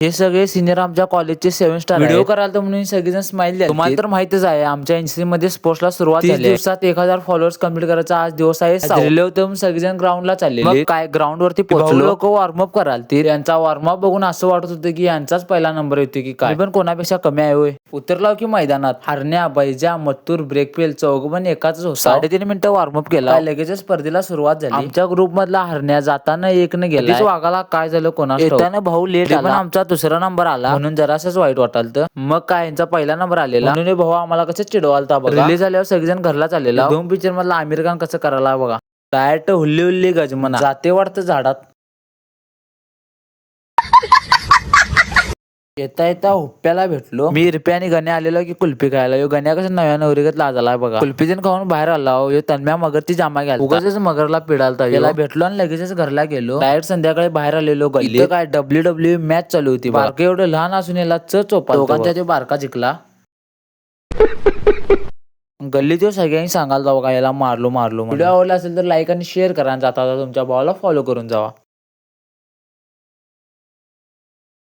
हे सगळे सिनियर आमच्या कॉलेजचे 7 स्टार व्हिडिओ करायला म्हणून सगळेजण स्माइल द्या. तुम्हाला तर माहितीच आहे आमच्या एनसीसी मध्ये स्पोर्ट्सला सुरुवात झाली. 30 दिवसात 1000 फॉलोअर्स कंप्लीट करायचा आज दिवस आहे. रिले होते म्हणून सगळेजण ग्राउंडला चालले. काय ग्राउंड वरती पोहोचलो. लोक वॉर्मअप करालती. यांचा वॉर्मअप बघून असं वाटत होतं की यांचाच पहिला नंबर येतो की काय. पण कोणापेक्षा कमी आहे होय. उतरलाव की मैदानात हरण्या, बैजा, मत्तूर, ब्रेकफेल चौघ एकाच होता. 3.5 मिनिटं वॉर्मअप केला. लगेच स्पर्धेला सुरुवात झाली. आमच्या ग्रुप मधला हरण्या जाताना 1 गेला. वाघाला काय झालं कोणास येताना भाऊ लेट आला. आमचा दुसरा नंबर आला म्हणून जरासच वाईट वाटालत. मग काय यांचा पहिला नंबर आलेला म्हणून भाऊ आम्हाला कसं चिडवालता बघा. रिलीज झाल्यावर सगळेजण घरला चाललेला. दोन पिक्चर मधला आमिर खान कसं करायला बघा. डायरेक्ट हुल्ली हुल्ली गजमना जाते वाटतं झाडात. येता येता हुप्प्याला भेटलो. मी इरप्या आणि गण्या आलेलो की कुल्फी खायला. यो गण्या कसं नव्या नवरीगत लाजालाय बघा. कुल्फी देऊन खाऊन बाहेर आला. यो तन्म्या मगरची जामा घ्याल. उगाच मगरला पिडालता. याला भेटलो आणि लगेचच घरला गेलो. डायरेक्ट संध्याकाळी बाहेर आलेलो. गल्ली काय WWE मॅच चालू होती. बारका एवढं लहान असून याला चोपा दोघांच्या ते बारका जिंकला. गल्ली तो सगळ्यांनी सांगाल जाऊ का याला मारलो. व्हिडिओ आवडला असेल तर लाईक आणि शेअर करा. आणि जाता तुमच्या भावाला फॉलो करून जावा.